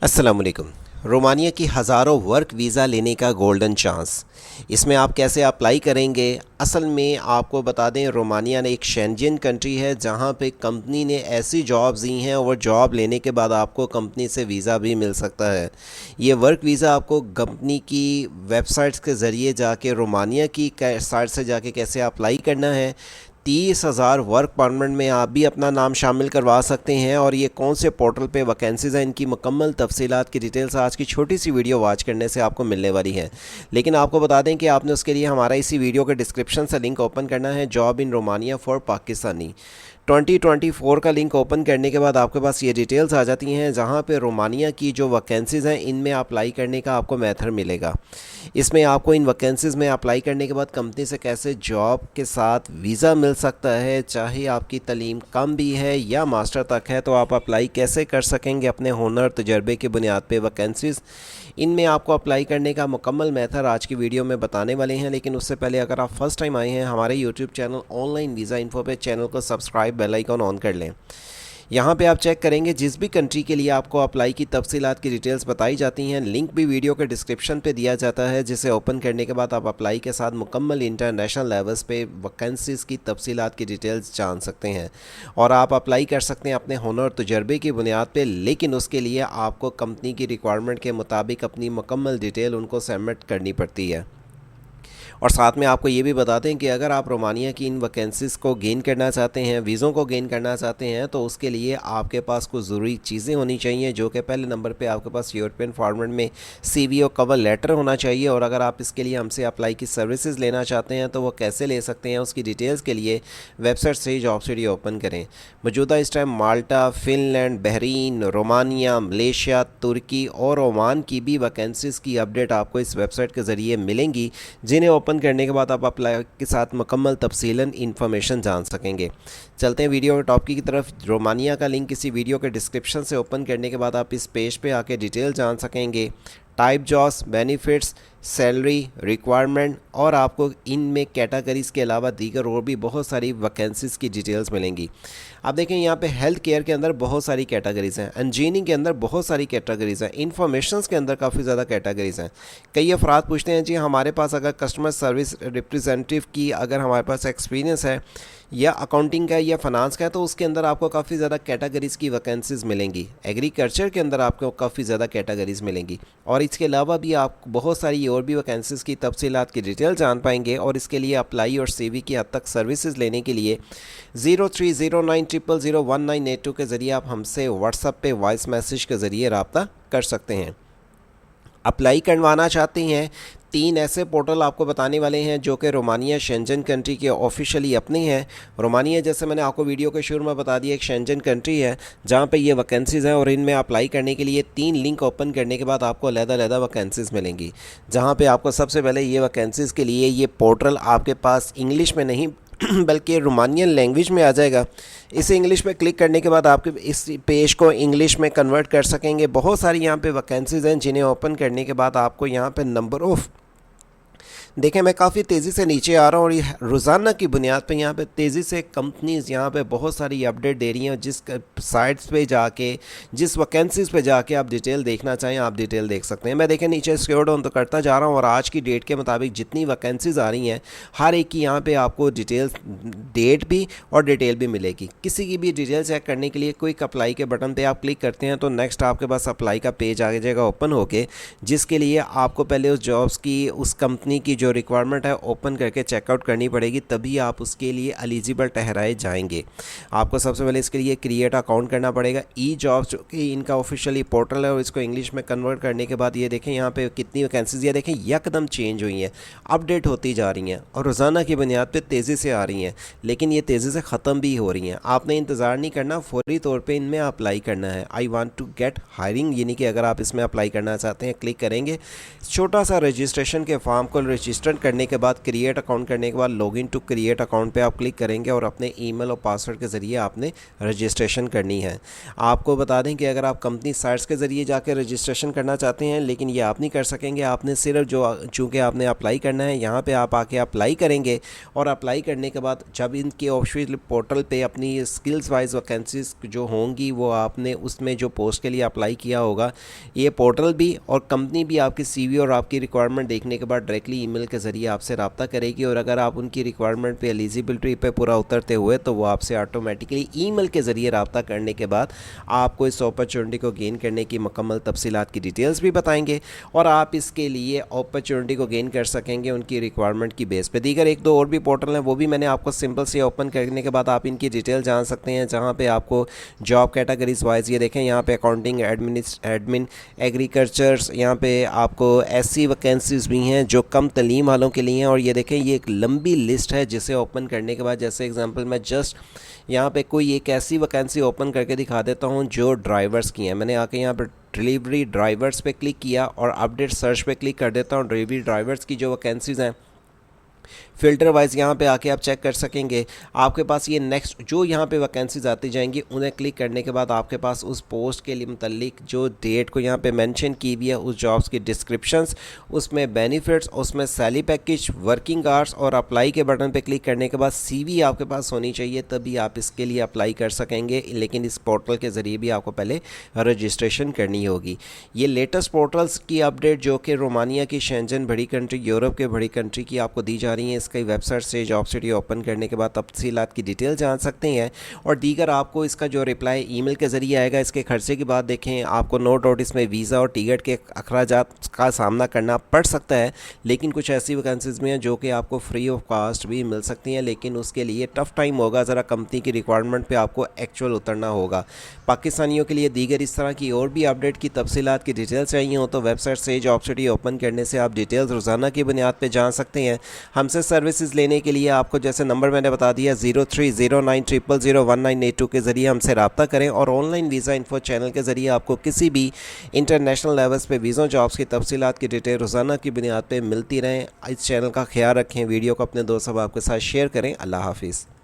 अस्सलाम वालेकुम। रोमानिया की हज़ारों वर्क वीज़ा लेने का गोल्डन चांस, इसमें आप कैसे अप्लाई करेंगे? असल में आपको बता दें, रोमानिया ने एक शेंजन कंट्री है जहां पे कंपनी ने ऐसी जॉब्स दी हैं और जॉब लेने के बाद आपको कंपनी से वीज़ा भी मिल सकता है। ये वर्क वीज़ा आपको कंपनी की वेबसाइट्स के ज़रिए जाके रोमानिया की साइट से जाके कैसे अप्लाई करना है। 30,000 वर्क परमिट में आप भी अपना नाम शामिल करवा सकते हैं और ये कौन से पोर्टल पे वैकेंसीज़ हैं, इनकी मुकम्मल तफसीलात की डिटेल्स आज की छोटी सी वीडियो वॉच करने से आपको मिलने वाली है। लेकिन आपको बता दें कि आपने उसके लिए हमारा इसी वीडियो के डिस्क्रिप्शन से लिंक ओपन करना है। Job in Romania for Pakistani 2024 का लिंक ओपन करने के बाद आपके पास ये डिटेल्स आ जाती हैं जहां पे रोमानिया की जो वैकेंसीज़ हैं इनमें अप्लाई करने का आपको मेथड मिलेगा। इसमें आपको इन वैकेंसीज़ में अप्लाई करने के बाद कंपनी से कैसे जॉब के साथ वीज़ा मिल सकता है, चाहे आपकी तालीम कम भी है या मास्टर तक है, तो आप अप्लाई कैसे कर सकेंगे अपने हुनर तजर्बे की बुनियाद पे वैकेंसीज़, इनमें आपको अप्लाई करने का मुकम्मल मेथड आज की वीडियो में बताने वाले हैं। लेकिन उससे पहले अगर आप फर्स्ट टाइम आए हैं हमारे YouTube channel online visa info पे, चैनल को सब्सक्राइब, बेल आइकन ऑन कर लें। यहाँ पे आप चेक करेंगे जिस भी कंट्री के लिए आपको अप्लाई की तफसीलात की डिटेल्स बताई जाती हैं, लिंक भी वीडियो के डिस्क्रिप्शन पे दिया जाता है, जिसे ओपन करने के बाद आप अप्लाई के साथ मुकम्मल इंटरनेशनल लेवल्स पे वैकेंसीज़ की तफसीलात की डिटेल्स जान सकते हैं और आप अप्लाई कर सकते हैं अपने हुनर तजर्बे की बुनियाद पे। लेकिन उसके लिए आपको कंपनी की रिक्वायरमेंट के मुताबिक अपनी मुकम्मल डिटेल उनको सबमिट करनी पड़ती है। और साथ में आपको ये भी बता दें कि अगर आप रोमानिया की इन वैकेंसीज़ को गेन करना चाहते हैं, वीज़ों को गेन करना चाहते हैं, तो उसके लिए आपके पास कुछ ज़रूरी चीज़ें होनी चाहिए, जो कि पहले नंबर पे आपके पास यूरोपियन फॉर्मेट में CV और कवर लेटर होना चाहिए। और अगर आप इसके लिए हमसे अप्लाई की सर्विसेज लेना चाहते हैं तो वो कैसे ले सकते हैं, उसकी डिटेल्स के लिए वेबसाइट से ही जॉब सिटी ओपन करें। मौजूदा इस टाइम माल्टा, फिनलैंड, बहरीन, रोमानिया, मलेशिया, तुर्की और ओमान की भी वैकेंसीज़ की अपडेट आपको इस वेबसाइट के ज़रिए मिलेंगी, जिन्हें ओपन करने के बाद आप अप्लाई के साथ मुकम्मल तफसीलन इन्फॉर्मेशन जान सकेंगे। चलते हैं वीडियो के टॉपिक की तरफ। रोमानिया का लिंक इसी वीडियो के डिस्क्रिप्शन से ओपन करने के बाद आप इस पेज पे आके डिटेल जान सकेंगे। Type jobs, benefits, salary, requirement और आपको इनमें कैटेगरीज़ के अलावा दीगर और भी बहुत सारी वैकेंसीज़ की डिटेल्स मिलेंगी। आप देखें यहाँ पे हेल्थ केयर के अंदर बहुत सारी कैटेगरीज़ हैं, इंजीनियरिंग के अंदर बहुत सारी कैटेगरीज़ हैं, इन्फॉर्मेशंस के अंदर काफ़ी ज़्यादा कैटेगरीज़ हैं। कई अफराद पूछते हैं जी हमारे पास अगर कस्टमर सर्विस रिप्रेजेंटेटिव की अगर हमारे पास एक्सपीरियंस है या अकाउंटिंग का या फाइनेंस का है, तो उसके अंदर आपको काफ़ी ज़्यादा कैटेगरीज़ की वैकेंसीज़ मिलेंगी। एग्रीकल्चर के अंदर आपको काफ़ी ज़्यादा कैटेगरीज़ मिलेंगी और इसके अलावा भी आप बहुत सारी और भी वैकेंसीज़ की तफसीलात की डिटेल जान पाएंगे। और इसके लिए अप्लाई और CV की हद तक सर्विसेज लेने के लिए 0309001982 के ज़रिए आप हमसे व्हाट्सएप पे वॉइस मैसेज के ज़रिए रब्ता कर सकते हैं। अप्लाई करवाना चाहते हैं, 3 ऐसे पोर्टल आपको बताने वाले हैं जो कि रोमानिया शेंजन कंट्री के ऑफिशियली अपने हैं। रोमानिया, जैसे मैंने आपको वीडियो के शुरू में बता दिया, एक शेंजन कंट्री है जहां पे ये वैकेंसीज़ हैं और इनमें अप्लाई करने के लिए 3 लिंक ओपन करने के बाद आपको अलग-अलग वैकेंसीज़ मिलेंगी। जहां पे आपको सबसे पहले ये वैकेंसीज़ के लिए ये पोर्टल आपके पास इंग्लिश में नहीं बल्कि रोमानियन लैंग्वेज में आ जाएगा। इसे इंग्लिश में क्लिक करने के बाद आपके इस पेज को इंग्लिश में कन्वर्ट कर सकेंगे। बहुत सारी यहाँ पे वैकेंसीज़ हैं जिन्हें ओपन करने के बाद आपको यहाँ पे नंबर ऑफ़, देखें मैं काफ़ी तेज़ी से नीचे आ रहा हूँ और ये रोज़ाना की बुनियाद पे यहाँ पे तेज़ी से कंपनीज़ यहाँ पे बहुत सारी अपडेट दे रही हैं। जिस साइट्स पे जाके, जिस वैकेंसीज़ पे जाके आप डिटेल देखना चाहें आप डिटेल देख सकते हैं। मैं देखें नीचे स्क्रॉल डाउन तो करता जा रहा हूँ और आज की डेट के मुताबिक जितनी वैकेंसीज़ आ रही हैं हर एक की यहाँ पर आपको डिटेल, डेट भी और डिटेल भी मिलेगी। किसी की भी डिटेल चेक करने के लिए क्विक अप्लाई के बटन पर आप क्लिक करते हैं तो नेक्स्ट आपके पास अप्लाई का पेज आ जाएगा ओपन होके, जिसके लिए आपको पहले उस जॉब्स की, उस कंपनी की जो रिक्वायरमेंट है ओपन करके चेकआउट करनी पड़ेगी, तभी आप उसके लिए एलिजिबल ठहराए जाएंगे। आपको सबसे पहले इसके लिए क्रिएट अकाउंट करना पड़ेगा। E-जॉब्स जो कि इनका ऑफिशियली पोर्टल है और इसको इंग्लिश में कन्वर्ट करने के बाद ये देखें यहाँ पे कितनी वैकेंसीज, ये देखें यकदम चेंज हुई हैं, अपडेट होती जा रही हैं और रोज़ाना की बुनियाद पर तेज़ी से आ रही हैं, लेकिन ये तेज़ी से ख़त्म भी हो रही हैं। आपने इंतज़ार नहीं करना, फौरी तौर पर इनमें अप्लाई करना है। I want to get hiring, यानी कि अगर आप इसमें अप्लाई करना चाहते हैं क्लिक करेंगे, छोटा सा रजिस्ट्रेशन के फॉर्म को रजिस्टर करने के बाद क्रिएट अकाउंट करने के बाद लॉगिन टू क्रिएट अकाउंट पे आप क्लिक करेंगे और अपने ईमेल और पासवर्ड के ज़रिए आपने रजिस्ट्रेशन करनी है। आपको बता दें कि अगर आप कंपनी साइट्स के ज़रिए जाकर रजिस्ट्रेशन करना चाहते हैं, लेकिन ये आप नहीं कर सकेंगे। आपने सिर्फ चूँकि आपने अप्लाई करना है, यहाँ पर आप आके अप्लाई करेंगे और अप्लाई करने के बाद जब इनके ऑफिशियल पोर्टल पे अपनी स्किल्स वाइज वैकेंसीज जो होंगी वो आपने उसमें जो पोस्ट के लिए अप्लाई किया होगा, ये पोर्टल भी और कंपनी भी आपकी सीवी और आपकी रिक्वायरमेंट देखने के बाद डायरेक्टली ईमेल के ज़रिए आपसे रब्ता करेगी। और अगर आप उनकी रिक्वायरमेंट पे एलिजिबिलिटी पे पूरा उतरते हुए तो वो आपसे ऑटोमेटिकली ईमेल के ज़रिए रब्ता करने के बाद आपको इस अपॉर्चुनिटी को गेन करने की मुकम्मल तफसीलात की डिटेल्स भी बताएंगे और आप इसके लिए अपॉर्चुनिटी को गेन कर सकेंगे उनकी रिक्वायरमेंट की बेस पे। दीगर एक दो और भी पोर्टल हैं, वो भी मैंने आपको सिंपल से ओपन करने के बाद आप इनकी डिटेल जान सकते हैं, जहां पे आपको जॉब कैटेगरीज वाइज ये देखें, यहाँ पे अकाउंटिंग, एडमिन, एग्रीकल्चर्स, यहाँ पे आपको एससी वैकेंसीज भी हैं जो कम तलीम वालों के लिए हैं। और ये देखें, ये एक लंबी लिस्ट है जिसे ओपन करने के बाद, जैसे एग्जांपल मैं जस्ट यहाँ पे कोई एक ऐसी वैकेंसी ओपन करके दिखा देता हूँ जो ड्राइवर्स की है। मैंने आके यहाँ पर डिलीवरी ड्राइवर्स पे क्लिक किया और अपडेट सर्च पे क्लिक कर देता हूँ। डिलीवरी ड्राइवर्स की जो वैकेंसीज़ हैं फ़िल्टर वाइज यहाँ पे आके आप चेक कर सकेंगे। आपके पास ये नेक्स्ट जो यहाँ पे वैकेंसीज आती जाएंगी, उन्हें क्लिक करने के बाद आपके पास उस पोस्ट के लिए मुतल्लिक जो डेट को यहाँ पे मेंशन की हुई है, उस जॉब्स की डिस्क्रिप्शंस, उसमें बेनिफिट्स, उसमें सैलरी पैकेज, वर्किंग आवर्स और अप्लाई के बटन पे क्लिक करने के बाद सीवी आपके पास होनी चाहिए, तभी आप इसके लिए अप्लाई कर सकेंगे। लेकिन इस पोर्टल के ज़रिए भी आपको पहले रजिस्ट्रेशन करनी होगी। ये लेटेस्ट पोर्टल्स की अपडेट जो कि रोमानिया की शेंजन बड़ी कंट्री, यूरोप के बड़ी कंट्री की आपको दी जा रही है। इसकी वेबसाइट से जॉब सिटी ओपन करने के बाद तफसीलात की डिटेल जान सकते हैं और दीगर आपको इसका जो रिप्लाई ईमेल के ज़रिए आएगा। इसके खर्चे की बात देखें, आपको नो डाउट इसमें वीज़ा और टिकट के अखराजात का सामना करना पड़ सकता है, लेकिन कुछ ऐसी वैकेंसीज में हैं जो कि आपको फ्री ऑफ कास्ट भी मिल सकती हैं, लेकिन उसके लिए टफ़ टाइम होगा, ज़रा कंपनी की रिक्वायरमेंट पर आपको एक्चुअल उतरना होगा। पाकिस्तानियों के लिए दीगर इस तरह की और भी अपडेट की तफसीलात की डिटेल्स चाहिए हो तो वेबसाइट से जॉब सिटी ओपन करने से आप डिटेल्स रोज़ाना की बुनियाद पर जान सकते हैं। हमसे सर्विसेज लेने के लिए आपको जैसे नंबर मैंने बता दिया 0309001982 के ज़रिए हमसे रब्ता करें और ऑनलाइन वीज़ा इन्फो चैनल के ज़रिए आपको किसी भी इंटरनेशनल लेवल्स पे वीज़ा जॉब्स की तफसीलात की डिटेल रोज़ाना की बुनियाद पे मिलती रहें। इस चैनल का ख्याल रखें, वीडियो को अपने दोस्तों आपके साथ शेयर करें। अल्लाह हाफिज़।